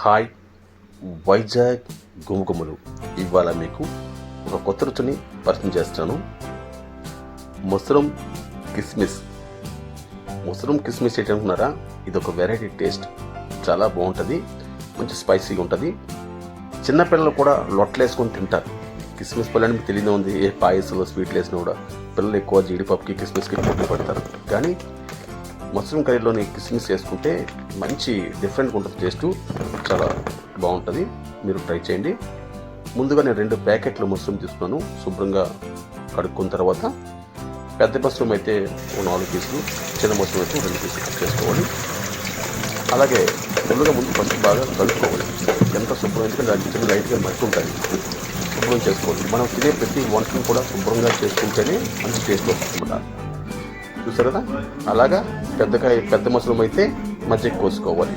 Hi, Vizag గుమగుమలు. ఇవాళ మీకు ఒక కొత్త రుచిని పరిచయం చేస్తాను. మష్రూమ్ కిస్మిస్. మష్రూమ్ కిస్మిస్ ఏంటనుకున్నారా? ఇది ఒక వెరైటీ టేస్ట్, చాలా బాగుంటుంది, మంచి స్పైసీగా ఉంటుంది. చిన్నపిల్లలు కూడా లొట్టలు వేసుకొని తింటారు. కిస్మిస్ పళ్ళు అంటే మీకు తెలియదే ఉంది. ఏ పాయసంలో స్వీట్లు వేసినా కూడా పిల్లలు ఎక్కువ జీడిపప్పుకి కిస్మిస్కి పోటీ పడతారు. కానీ మష్రూమ్ కర్రీలోని కిస్మిస్ వేసుకుంటే మంచి డిఫరెంట్గా ఉంటుంది, టేస్టు చాలా బాగుంటుంది. మీరు ట్రై చేయండి. ముందుగా నేను 2 ప్యాకెట్లు మష్రూమ్ తీసుకున్నాను. శుభ్రంగా కడుక్కున్న తర్వాత పెద్ద మష్రూమ్ అయితే 4 పీసులు, చిన్న మష్రూమ్ అయితే 2 పీసులు కట్ చేసుకోవాలి. అలాగే ముందుగా ఫస్ట్ బాగా కలుపుకోవాలి. ఎంత శుభ్రం, ఎందుకంటే దాని చిన్న లైట్గా మట్టి ఉంటుంది, శుభ్రం చేసుకోవాలి. మనం తినే ప్రతి వంటను కూడా శుభ్రంగా చేసుకుంటేనే మంచి టేస్ట్ వస్తుందన్నమాట. చూసారు కదా? అలాగా పెద్ద మష్రూమ్ అయితే మజ్జిగ కోసుకోవాలి.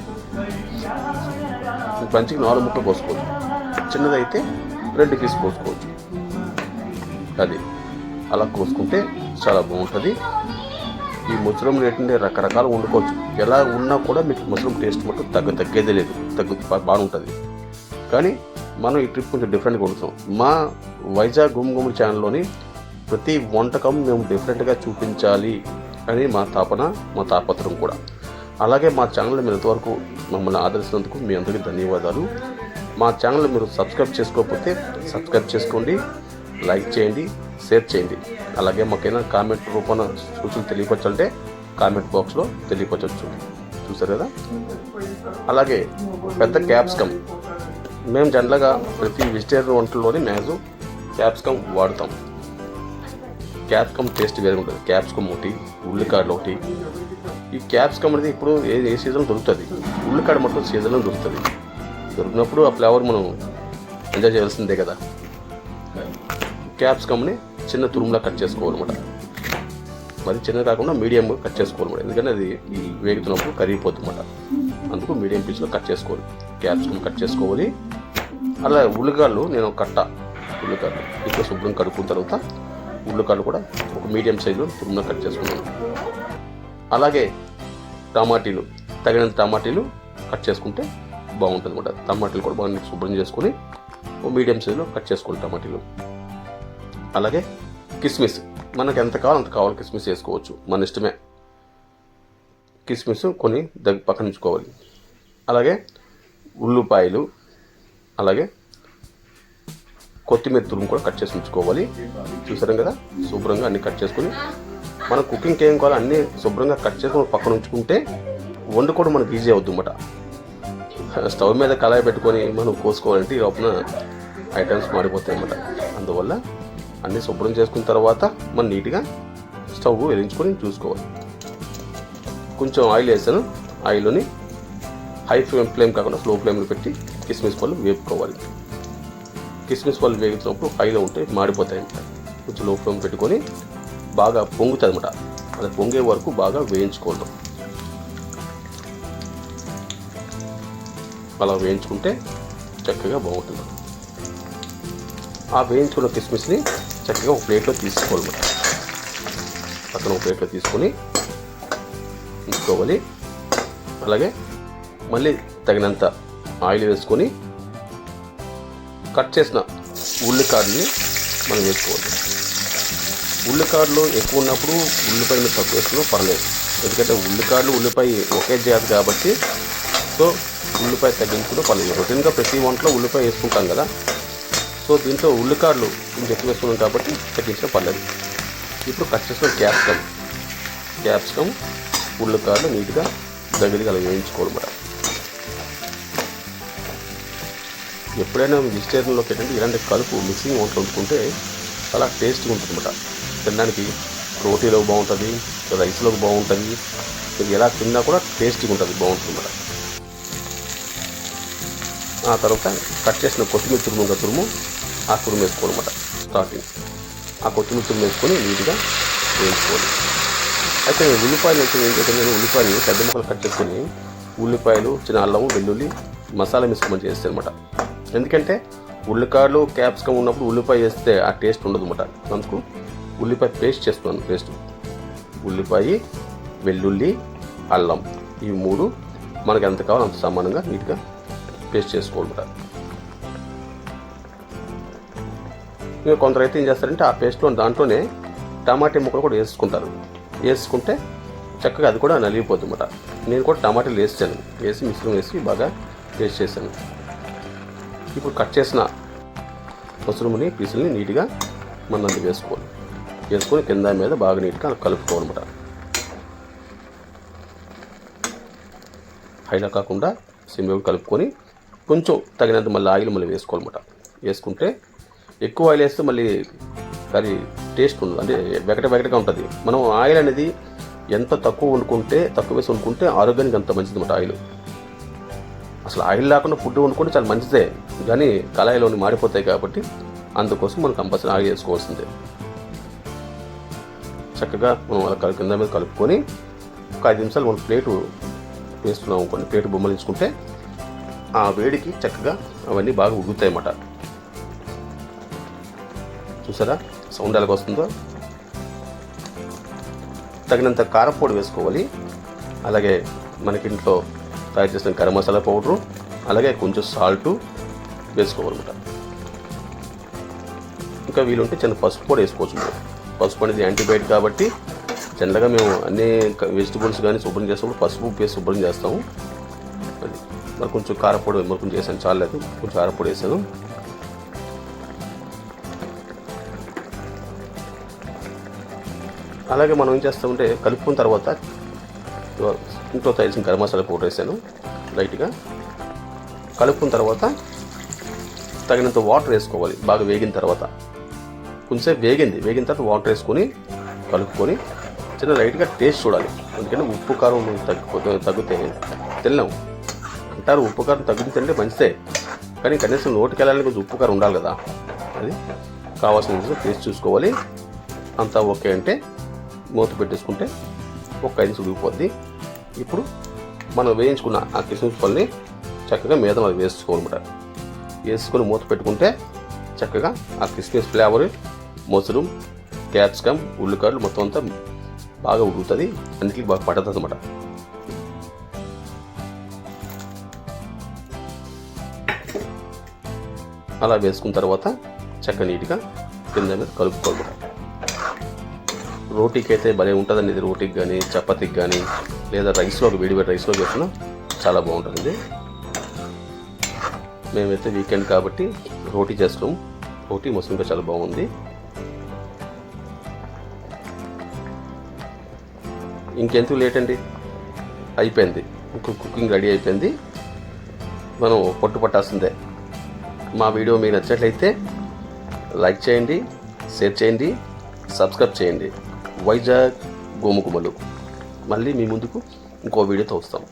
మంచిగా 4 ముక్కలు కోసుకోవచ్చు. చిన్నదైతే 2 పీస్ కోసుకోవచ్చు. అది అలా కోసుకుంటే చాలా బాగుంటుంది. ఈ మష్రూమ్ రేటు రకరకాలు వండుకోవచ్చు. ఎలా ఉన్నా కూడా మీకు మష్రూమ్ టేస్ట్ మటు తగ్గేదే లేదు, బాగుంటుంది. కానీ మనం ఈ ట్రిప్ కొంచెం డిఫరెంట్గా వండుతాం. మా వైజాగ్ గుమగుమల ఛానల్లోని ప్రతి వంటకం మేము డిఫరెంట్గా చూపించాలి అని మా తాపత్రం కూడా. అలాగే మా ఛానల్ మీరు ఇంతవరకు మమ్మల్ని ఆదరిస్తున్నందుకు మీ అందరికీ ధన్యవాదాలు. మా ఛానల్ మీరు సబ్స్క్రైబ్ చేసుకోకపోతే సబ్స్క్రైబ్ చేసుకోండి, లైక్ చేయండి, షేర్ చేయండి. అలాగే మాకైనా కామెంట్ రూపంలో సూచనలు తెలియపరచాలంటే కామెంట్ బాక్స్లో తెలియపరచవచ్చు. చూసారు కదా? అలాగే పెద్ద క్యాప్సికమ్. మేము జనరల్గా ప్రతి వెజిటేరియన్ వంటల్లోని మ్యాక్సిమం క్యాప్సికమ్ వాడతాం. క్యాప్సికమ్ టేస్ట్ వేరే ఉంటుంది. క్యాప్సికమ్ ఒకటి, ఉల్లికాడలు ఒకటి. ఈ క్యాప్సికమ్ అనేది ఇప్పుడు ఏ సీజన్లో దొరుకుతుంది. ఉల్లికాడ మొత్తం సీజన్లో దొరుకుతుంది. దొరికినప్పుడు ఆ ఫ్లేవర్ మనం ఎంజాయ్ చేయాల్సిందే కదా. క్యాప్సికమ్ని చిన్న తురుములా కట్ చేసుకోవాలన్నమాట. మరి చిన్న కాకుండా మీడియంగా కట్ చేసుకోవాలన్నమాట. ఎందుకంటే అది వేగుతున్నప్పుడు కరిగిపోతుందన్నమాట. అందుకు మీడియం పీస్లో కట్ చేసుకోవాలి. క్యాప్సికమ్ కట్ చేసుకోవాలి. అలా ఉల్లికాడలు నేను ఉల్లికాడలు ఇప్పుడు శుభ్రం కడుక్కున్న తర్వాత ఉల్లికాడలు కూడా ఒక మీడియం సైజులో తురుములా కట్ చేసుకున్నాను. అలాగే టమాటీలు, తగినంత టమాటీలు కట్ చేసుకుంటే బాగుంటుంది అన్నమాట. టమాటీలు కూడా బాగా శుభ్రం చేసుకొని ఒక మీడియం సైజులో కట్ చేసుకోవాలి టమాటీలు. అలాగే కిస్మిస్, మనకు ఎంత కావాలో అంత కావాలి కిస్మిస్ వేసుకోవచ్చు, మన ఇష్టమే. కిస్మిస్ కొన్ని పక్కన ఉంచుకోవాలి. అలాగే ఉల్లిపాయలు, అలాగే కొత్తిమీర తురుము కూడా కట్ చేసి ఉంచుకోవాలి. చూసారు కదా? శుభ్రంగా అన్ని కట్ చేసుకుని మనం కుకింగ్కి ఏం కావాలో అన్నీ శుభ్రంగా కట్ చేసుకుని పక్కన ఉంచుకుంటే వండుకోవడం మనకు ఈజీ అవుతుంది అన్నమాట. స్టవ్ మీద కళాయి పెట్టుకొని మనం కోసుకోవాలంటే ఈ లోపల ఐటమ్స్ మారిపోతాయి అన్నమాట. అందువల్ల అన్నీ శుభ్రం చేసుకున్న తర్వాత మనం నీట్గా స్టవ్ వెలిగించుకొని చూసుకోవాలి. కొంచెం ఆయిల్ వేసాను. ఆయిల్ని హై ఫ్లేమ్ కాకుండా స్లో ఫ్లేమ్లో పెట్టి కిస్మిస్ పళ్ళు వేపుకోవాలి. కిస్మిస్ పళ్ళు వేగుతున్నప్పుడు హైలో ఉంటే మాడిపోతాయి అన్నమాట. కొంచెం లో ఫ్లేమ్ పెట్టుకొని బాగా పొంగుతుంది అన్నమాట. అది పొంగే వరకు బాగా వేయించుకోవడం. అలా వేయించుకుంటే చక్కగా బాగుంటుంది. ఆ వేయించుకున్న కిస్మిస్ని చక్కగా ఒక ప్లేట్లో తీసుకోవాలన్నమాట. పక్కన ఒక ప్లేట్లో తీసుకొని ఉంచుకోవాలి. అలాగే మళ్ళీ తగినంత ఆయిల్ వేసుకొని కట్ చేసిన ఉల్లికాడని మనం వేసుకోవాలి. ఉల్లికాడలు ఎక్కువ ఉన్నప్పుడు ఉల్లిపాయలు తక్కువ వేసుకున్నా పర్లేదు. ఎందుకంటే ఉల్లిపాయ ఒకే జాతి కాబట్టి సో ఉల్లిపాయ తగ్గించుకుంటే పర్లేదు. రొటీన్గా ప్రతి వంటలో ఉల్లిపాయ వేసుకుంటాం కదా. సో దీంట్లో ఉల్లికాడలు కొంచెం ఎక్కువ వేసుకున్నాం కాబట్టి తగ్గించినా పర్లేదు. ఇప్పుడు కట్ చేసిన క్యాప్సికమ్ ఉల్లికాడలు నీట్గా దగ్గరికి అలా వేయించుకోవాలన్నమాట. ఎప్పుడైనా వెజిటేరియన్లోకి ఏంటంటే ఇలాంటి కలుపు మిక్సింగ్ వంటలు వండుకుంటే చాలా టేస్ట్గా ఉంటుంది అన్నమాట. తినడానికి రోటీలో బాగుంటుంది, రైస్లోకి బాగుంటుంది. మీరు ఎలా తిన్నా కూడా టేస్టీగా ఉంటుంది, బాగుంటుంది అన్నమాట. ఆ తర్వాత కట్ చేసిన కొత్తిమీర తురుము ఆ తురుము వేసుకోవాలన్నమాట. స్టార్టింగ్ ఆ కొత్తిమీర తురుము వేసుకొని నీట్గా వేయించుకోవాలి. అయితే ఉల్లిపాయలు ఏంటంటే నేను ఉల్లిపాయలు పెద్ద ముక్కలు కట్ చేసుకొని ఉల్లిపాయలు, చిన్న అల్లము, వెల్లుల్లి మసాలా మిశ్రమం చేస్తాను అన్నమాట. ఎందుకంటే ఉల్లికాడలు క్యాప్సికమ్ ఉన్నప్పుడు ఉల్లిపాయ వేస్తే ఆ టేస్ట్ ఉండదు అన్నమాట. అందుకు ఉల్లిపాయ పేస్ట్ చేస్తున్నాను. పేస్ట్ ఉల్లిపాయ, వెల్లుల్లి, అల్లం, ఇవి 3 మనకు ఎంత కావాలో అంత సమానంగా నీట్గా పేస్ట్ చేసుకోవాలన్నమాట. ఇంకా కొందరు అయితే ఏం చేస్తారంటే ఆ పేస్ట్లో దాంట్లోనే టమాటా ముక్కలు కూడా వేసుకుంటే చక్కగా అది కూడా నలిగిపోతుంది అన్నమాట. నేను కూడా టమాటాలు వేసి మిశ్రమం వేసి బాగా పేస్ట్ చేశాను. ఇప్పుడు కట్ చేసిన మష్రూమ్ని పీసుల్ని నీట్గా మనం అందులో వేసుకొని కింద మీద బాగా నీట్గా కలుపుకోవాలన్నమాట. హైలో కాకుండా సిమ్లో కలుపుకొని కొంచెం తగినంత మళ్ళీ ఆయిల్ వేసుకోవాలన్నమాట. వేసుకుంటే ఎక్కువ ఆయిల్ వేస్తే మళ్ళీ కర్రీ టేస్ట్ ఉండదు, అంటే వెగటగా ఉంటుంది. మనం ఆయిల్ అనేది ఎంత తక్కువ వేసి వండుకుంటే ఆరోగ్యానికి అంత మంచిది అన్నమాట. ఆయిల్ అసలు ఆయిల్ లేకుండా ఫుడ్ వండుకుంటే చాలా మంచిదే, కానీ కళాయిలోని మాడిపోతాయి కాబట్టి అందుకోసం మనం కంపల్సరీ ఆయిల్ వేసుకోవాల్సిందే. చక్కగా మనం అలా కింద మీద కలుపుకొని ఒక 5 నిమిషాలు మనం ప్లేటు వేస్తున్నాం అనుకోండి, ప్లేటు బొమ్మలించుకుంటే ఆ వేడికి చక్కగా అవన్నీ బాగా ఉడుకుతాయి అన్నమాట. చూసారా సౌండ్ ఎలాగ వస్తుందో. తగినంత కారపొడి వేసుకోవాలి, అలాగే మనకి ఇంట్లో తయారు చేసిన గరం మసాలా పౌడరు, అలాగే కొంచెం సాల్టు వేసుకోవాలన్నమాట. ఇంకా వీలుంటే చిన్న పసుపు కూడా వేసుకోవచ్చు. పసుపు అనేది యాంటీబయాటిక్ కాబట్టి జనరల్గా మేము అన్ని వెజిటబుల్స్ కానీ శుభ్రం చేసినప్పుడు పసుపు వేసి శుభ్రం చేస్తాము. అది మరి కొంచెం కారపొడి కొంచెం చేశాను, చాలేదు, కొంచెం కారపొడి వేసాను. అలాగే మనం ఏం చేస్తామంటే కలుపుకున్న తర్వాత ఇంట్లో తయారు చేసిన గరం మసాలా పౌడర్ వేసాను లైట్గా. కలుపుకున్న తర్వాత తగినంత వాటర్ వేసుకోవాలి. బాగా వేగిన తర్వాత కొంచెంసేపు వేగిన తర్వాత వాటర్ వేసుకొని కలుపుకొని చిన్న లైట్గా టేస్ట్ చూడాలి. ఎందుకంటే ఉప్పు కారం తగ్గితే తిన్నాం అంటారు, ఉప్పు కారం తగ్గుతుంటే మంచిదే, కానీ కనీసం నోటికి వెళ్ళాలని కొంచెం ఉప్పు కారం ఉండాలి కదా. అది కావాల్సిన టేస్ట్ చూసుకోవాలి. అంతా ఓకే అంటే మూత పెట్టేసుకుంటే ఒక 5 నిమిషాలు ఉడికిపోద్ది. ఇప్పుడు మనం వేయించుకున్న ఆ కిస్మిస్ పళ్ళని చక్కగా మీద మనం వేసుకోవాలన్నమాట. వేసుకొని మూత పెట్టుకుంటే చక్కగా ఆ కిస్మిస్ ఫ్లేవర్, మష్రూమ్, క్యాప్సికమ్, ఉల్లికాయలు మొత్తం అంతా బాగా ఉడుకుతుంది, అన్నిటికీ బాగా పడుతుంది అన్నమాట. అలా వేసుకున్న తర్వాత చక్కగా నీట్గా కింద మీద కలుపుకోవాలి. రోటీకి అయితే భలే ఉంటుందండి ఇది. రోటీకి కానీ చపాతీకి కానీ లేదా వేడి రైస్లోకి వేసినా చాలా బాగుంటుంది. మేమైతే వీకెండ్ కాబట్టి రోటీ చేస్తాం. రోటీ మష్రూమ్గా చాలా బాగుంది. ఇంకెందుకు లేట్ అండి, అయిపోయింది, కుకింగ్ రెడీ అయిపోయింది. మనం పట్టాల్సిందే. మా వీడియో మీకు నచ్చినట్లయితే లైక్ చేయండి, షేర్ చేయండి, సబ్స్క్రైబ్ చేయండి. వైజాగ్ గోముకుమలు. మళ్ళీ మీ ముందుకు ఇంకో వీడియోతో వస్తాం.